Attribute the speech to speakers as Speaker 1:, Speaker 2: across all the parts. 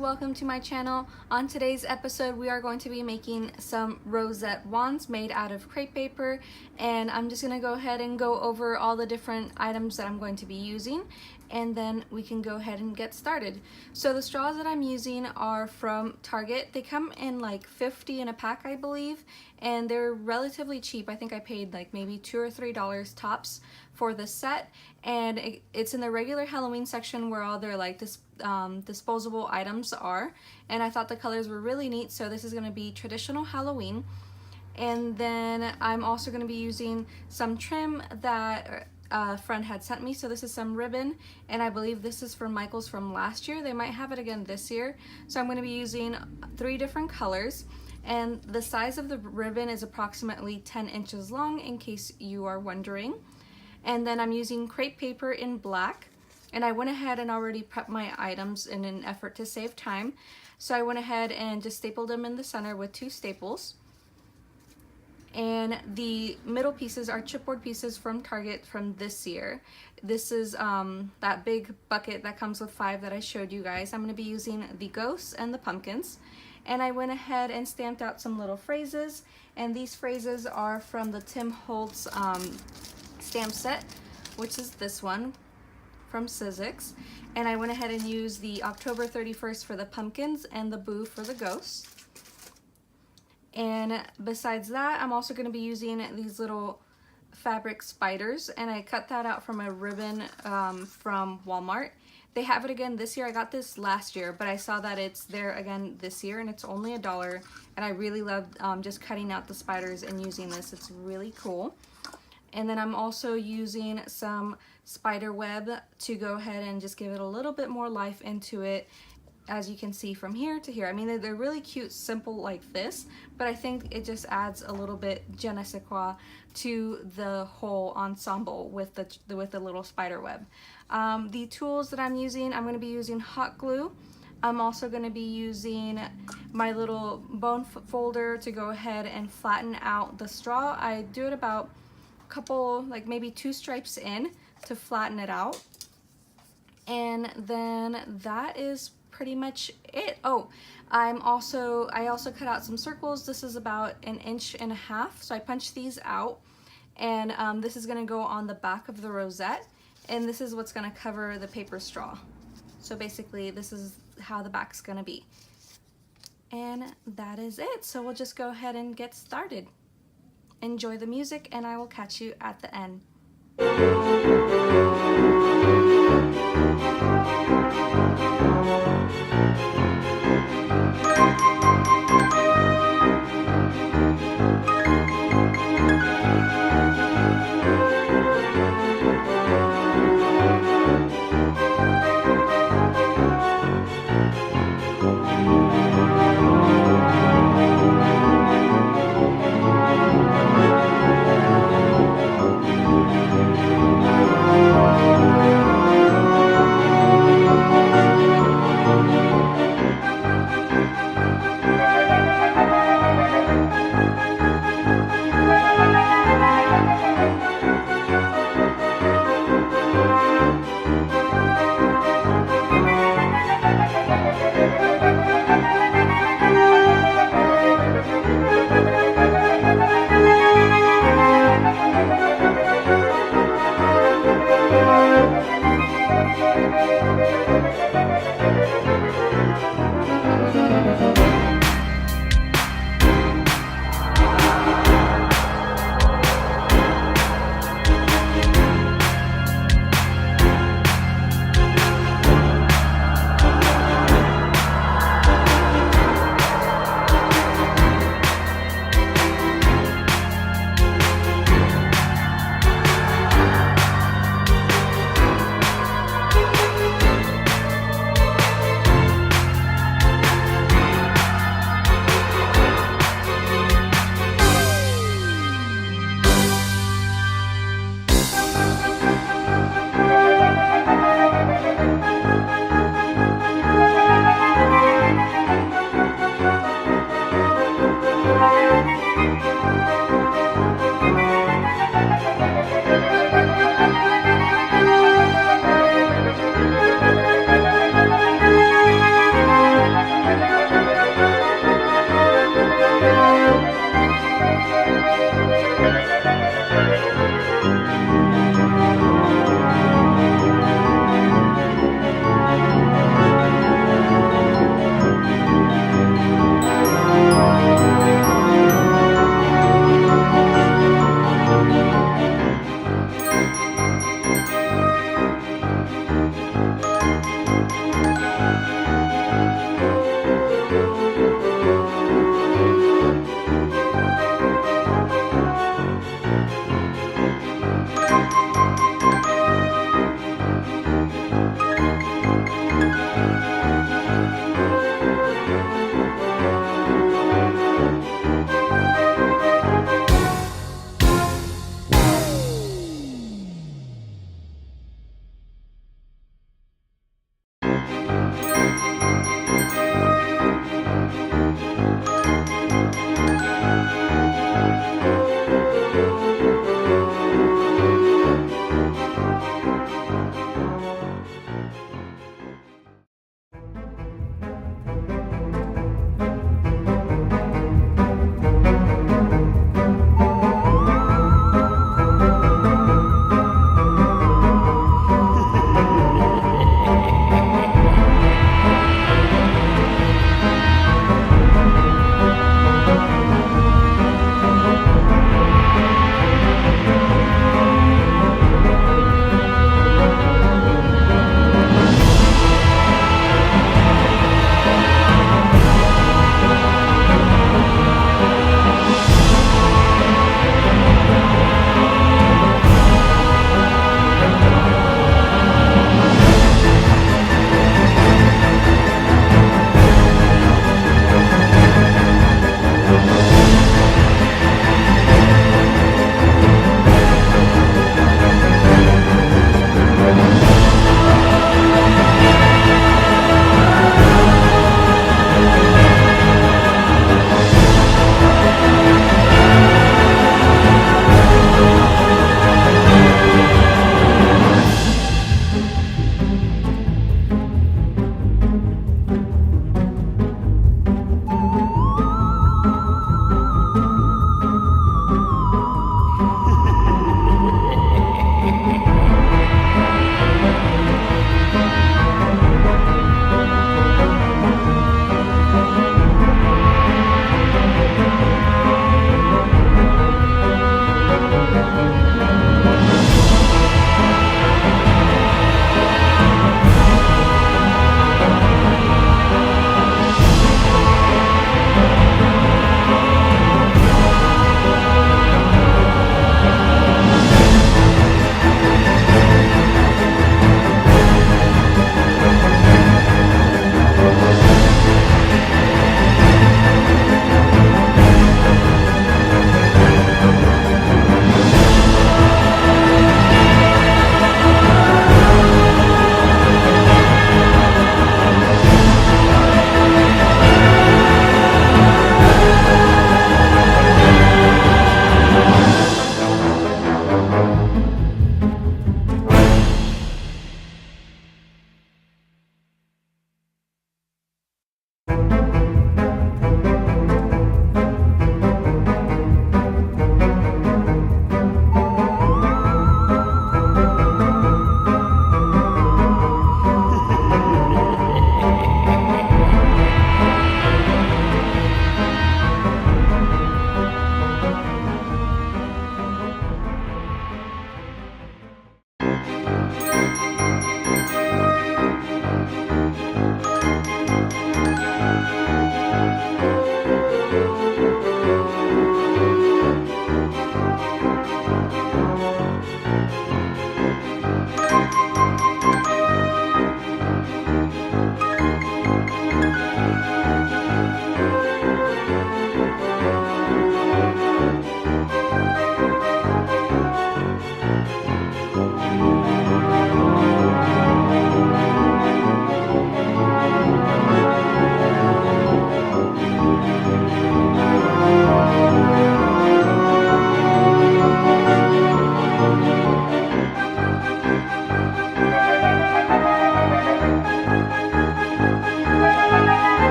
Speaker 1: welcome to my channel. On today's episode we are going to be making some rosette wands made out of crepe paper, and I'm just going to go ahead and go over all the different items that I'm going to be using, and then we can go ahead and get started. So the straws that I'm using are from Target. They come in like 50 in a pack, I believe, and they're relatively cheap. I think I paid like maybe $2 or $3 tops for this set, and it's in the regular Halloween section where all their like disposable items are, and I thought the colors were really neat. So this is going to be traditional Halloween, and then I'm also going to be using some trim that a friend had sent me. So this is some ribbon, and I believe this is from Michael's from last year. They might have it again this year. So I'm going to be using 3 different colors, and the size of the ribbon is approximately 10 inches long, in case you are wondering. And then I'm using crepe paper in black, and I went ahead and already prepped my items in an effort to save time. So I went ahead and just stapled them in the center with 2 staples. And the middle pieces are chipboard pieces from Target from this year. This is that big bucket that comes with 5 that I showed you guys. I'm going to be using the ghosts and the pumpkins. And I went ahead and stamped out some little phrases, and these phrases are from the Tim Holtz stamp set, which is this one from Sizzix. And I went ahead and used the October 31st for the pumpkins and the Boo for the ghosts. And besides that, I'm also going to be using these little fabric spiders, and I cut that out from a ribbon from Walmart. They have it again this year. I got this last year, but I saw that it's there again this year, and it's only $1, and I really love just cutting out the spiders and using this. It's really cool. And then I'm also using some spider web to go ahead and just give it a little bit more life into it, as you can see from here to here. I mean, they're really cute, simple like this, but I think it just adds a little bit je ne sais quoi to the whole ensemble with the little spider web. The tools that I'm using, I'm going to be using hot glue. I'm also going to be using my little bone folder to go ahead and flatten out the straw. I do it about a couple, like maybe 2 stripes in to flatten it out. And then that is pretty much it. Oh, I also cut out some circles. This is about 1.5 inches, so I punched these out, and this is going to go on the back of the rosette, and this is what's going to cover the paper straw. So basically this is how the back's going to be, and that is it. So we'll just go ahead and get started. Enjoy the music, and I will catch you at the end.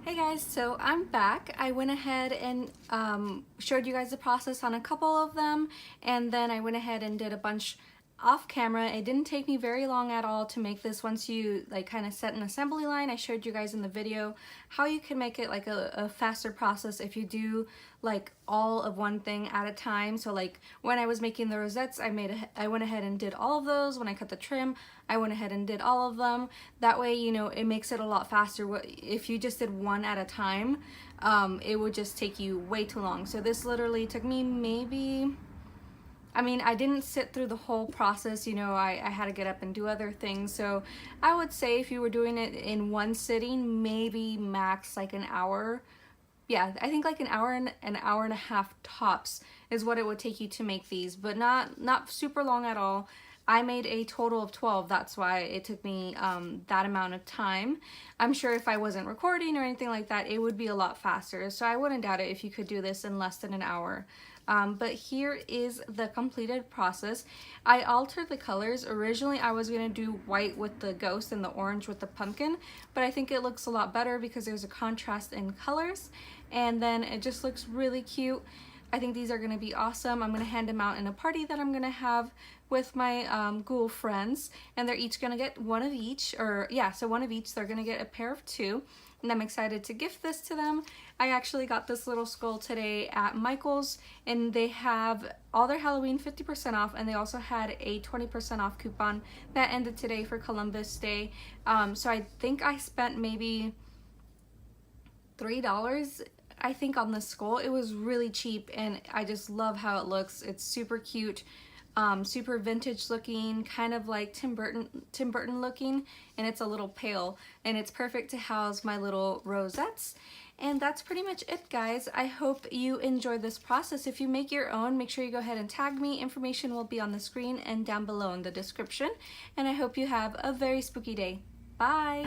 Speaker 1: Hey guys, so I'm back. I went ahead and showed you guys the process on a couple of them, and then I went ahead and did a bunch off camera. It didn't take me very long at all to make this. Once you like kind of set an assembly line, I showed you guys in the video how you can make it like a faster process if you do like all of one thing at a time. So like when I was making the rosettes, I went ahead and did all of those. When I cut the trim, I went ahead and did all of them. That way, you know, it makes it a lot faster. If you just did one at a time, it would just take you way too long. So this literally took me maybe, I mean, I didn't sit through the whole process, you know, I had to get up and do other things. So I would say if you were doing it in one sitting, maybe max like an hour. Yeah, I think like an hour and a half tops is what it would take you to make these, but not super long at all. I made a total of 12, that's why it took me that amount of time. I'm sure if I wasn't recording or anything like that, it would be a lot faster. So I wouldn't doubt it if you could do this in less than an hour. But here is the completed process. I altered the colors. Originally I was gonna do white with the ghost and the orange with the pumpkin, but I think it looks a lot better because there's a contrast in colors, and then it just looks really cute. I think these are gonna be awesome. I'm gonna hand them out in a party that I'm gonna have with my ghoul friends, and they're each gonna get one of each, or yeah, so one of each. They're gonna get a pair of two, and I'm excited to gift this to them. I actually got this little skull today at Michael's, and they have all their Halloween 50% off, and they also had a 20% off coupon that ended today for Columbus Day. So I think I spent maybe $3 I think on this skull. It was really cheap, and I just love how it looks. It's super cute, super vintage looking, kind of like Tim Burton looking, and it's a little pale, and it's perfect to house my little rosettes. And that's pretty much it, guys. I hope you enjoyed this process. If you make your own, make sure you go ahead and tag me. Information will be on the screen and down below in the description. And I hope you have a very spooky day. Bye!